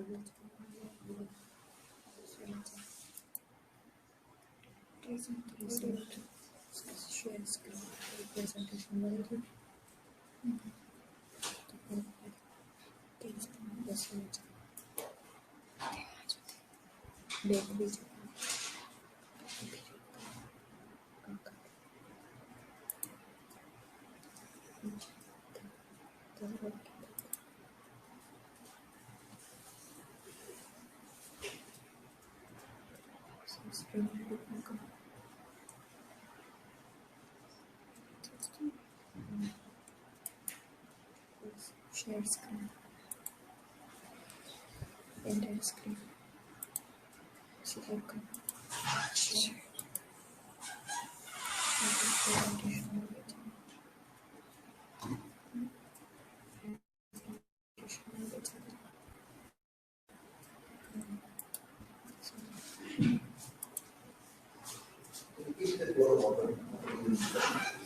Share screen presentation value. Share screen. Entire screen. Select. Share. Presentation.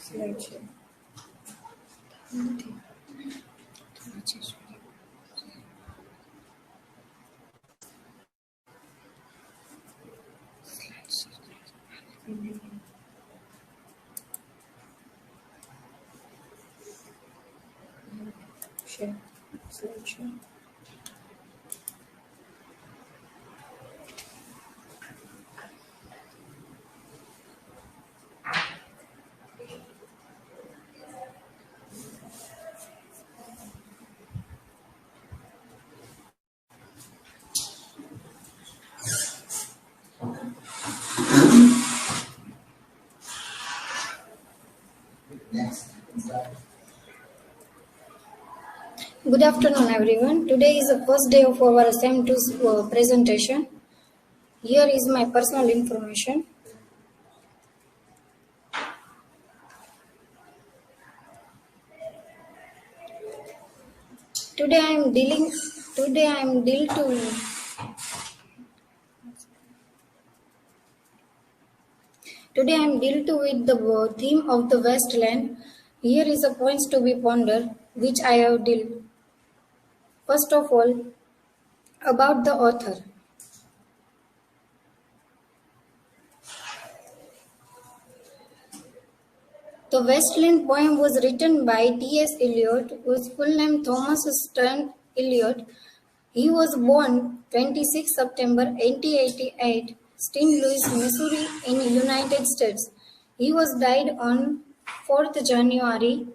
Slideshow. Share. Slideshow. Good afternoon, everyone. Today is the first day of our Sem 2 presentation. Here is my personal information. Today I am dealing with the theme of the Westland. Here is the points to be pondered, which I have dealt. First of all, about the author. The Westland poem was written by T.S. Eliot, whose full name Thomas Stern Eliot. He was born 26 September 1888, St. Louis, Missouri, in the United States. He was died on 4th January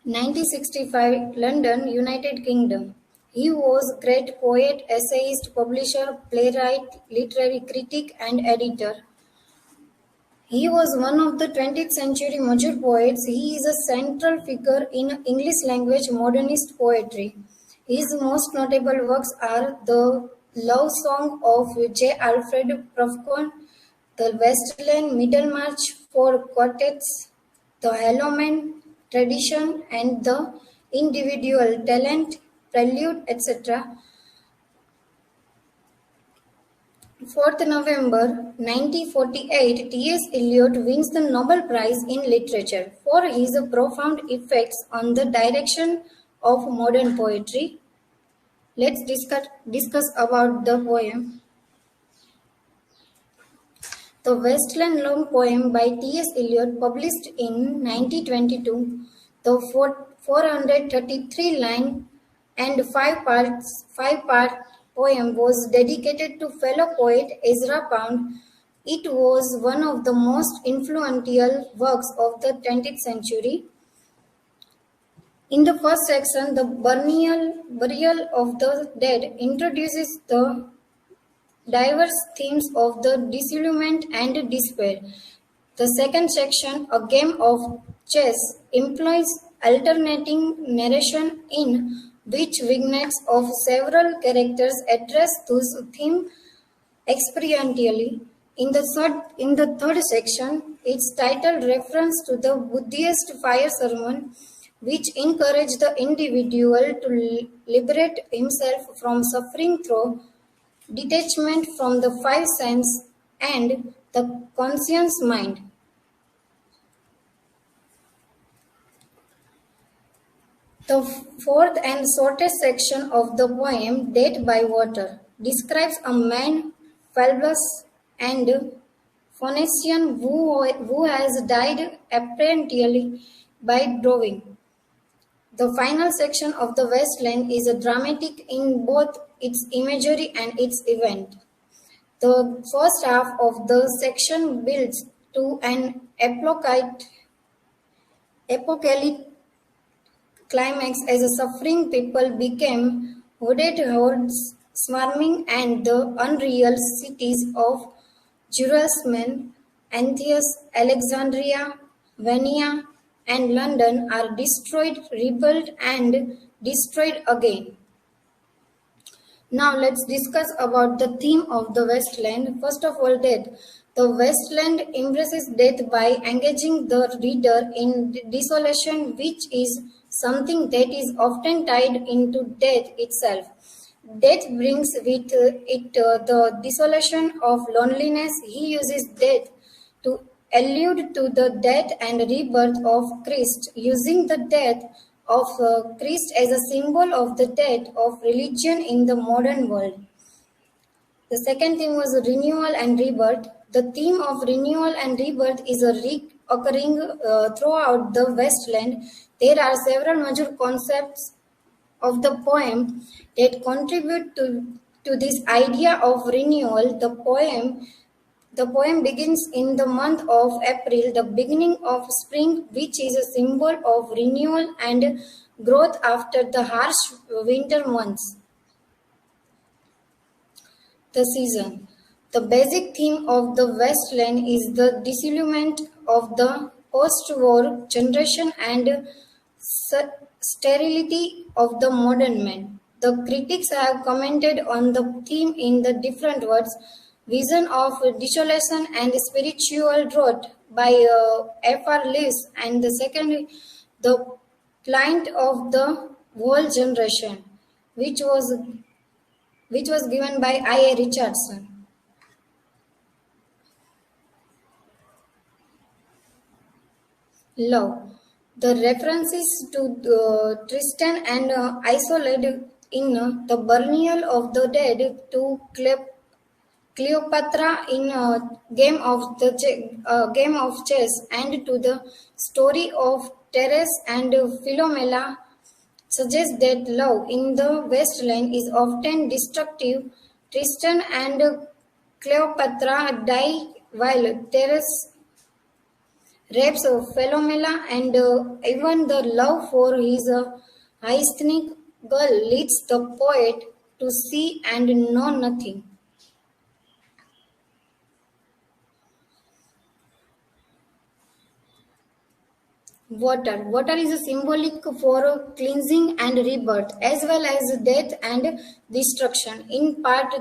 1965, London, United Kingdom. He was a great poet, essayist, publisher, playwright, literary critic, and editor. He was one of the 20th century major poets. He is a central figure in English language modernist poetry. His most notable works are the Love Song of J. Alfred Prufrock, the Westland Middlemarch for Quartets, the Halloween Tradition, and the Individual Talent, Prelude, etc. 4th November 1948, T.S. Eliot wins the Nobel Prize in Literature for his profound effects on the direction of modern poetry. Let's discuss about the poem. The Westland Love poem by T.S. Eliot, published in 1922, the 433-line and five-part poem was dedicated to fellow poet Ezra Pound. It was one of the most influential works of the 20th century. In the first section, the burial of the dead introduces the diverse themes of the disillusionment and despair. The second section, a game of chess, employs alternating narration in which vignettes of several characters address this theme experientially. In the third section, its title reference to the Buddhist fire sermon, which encourage the individual to liberate himself from suffering through detachment from the five senses and the conscious mind. The fourth and shortest section of the poem, Death by Water, describes a man, Phoebus and Phoenician, who has died apparently by drowning. The final section of the Wasteland is dramatic in both its imagery and its event. The first half of the section builds to an apocalyptic climax as the suffering people became hooded hordes swarming and the unreal cities of Jerusalem, Antioch, Alexandria, Venia, and London are destroyed, rebuilt, and destroyed again. Now let's discuss about the theme of the Wasteland. First of all, death. The Wasteland embraces death by engaging the reader in desolation, which is something that is often tied into death itself. Death brings with it the desolation of loneliness. He uses death to allude to the death and rebirth of Christ, using the death of Christ as a symbol of the death of religion in the modern world. The second theme was renewal and rebirth. The theme of renewal and rebirth is a recurring throughout the Westland. There are several major concepts of the poem that contribute to this idea of renewal. The poem begins in the month of April, the beginning of spring, which is a symbol of renewal and growth after the harsh winter months. The season. The basic theme of the Westland is the disillusionment of the post-war generation and sterility of the modern man. The critics have commented on the theme in the different words: vision of desolation and spiritual growth by F.R. Lewis, and the second, the plight of the whole generation, which was given by I.A. Richardson. Love. The references to Tristan and Isolde in The Burial of the Dead, to Cleopatra in Game of Chess, and to the story of Teres and Philomela, suggests that love in the Westland is often destructive. Tristan and Cleopatra die while Teres rapes Philomela, and even the love for his Hystenic girl leads the poet to see and know nothing. Water. Water is symbolic for cleansing and rebirth, as well as death and destruction. In part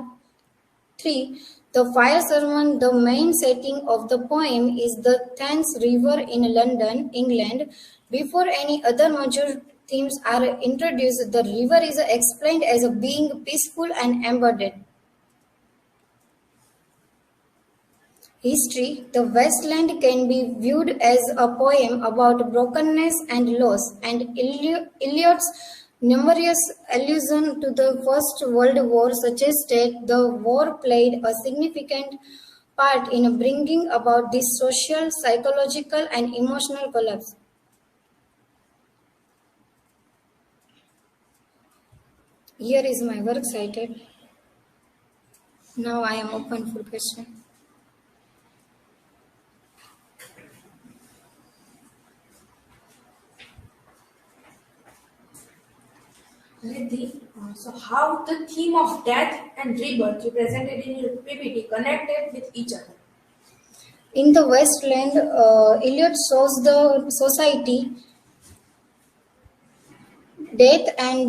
3, the fire sermon, the main setting of the poem is the Thames River in London, England. Before any other major themes are introduced, the river is explained as being peaceful and embodied. History. The Westland can be viewed as a poem about brokenness and loss, and Eliot's numerous allusions to the First World War suggest that the war played a significant part in bringing about this social, psychological, and emotional collapse. Here is my work cited. Now I am open for question. Riddhi, so how the theme of death and rebirth represented in your PPT connected with each other? In the Westland, Eliot shows the society, death and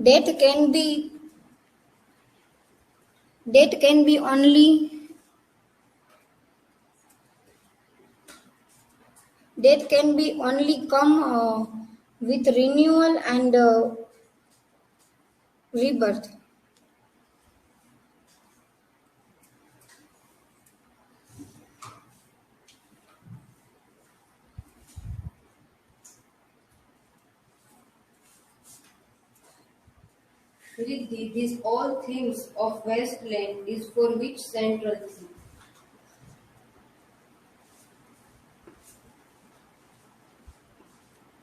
death can be death can be only death can be only come with renewal and rebirth. Riddhi, these all themes of wasteland is for which central theme?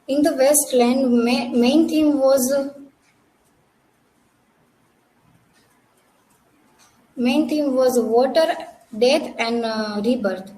In the Westland, main theme was water, death, and rebirth.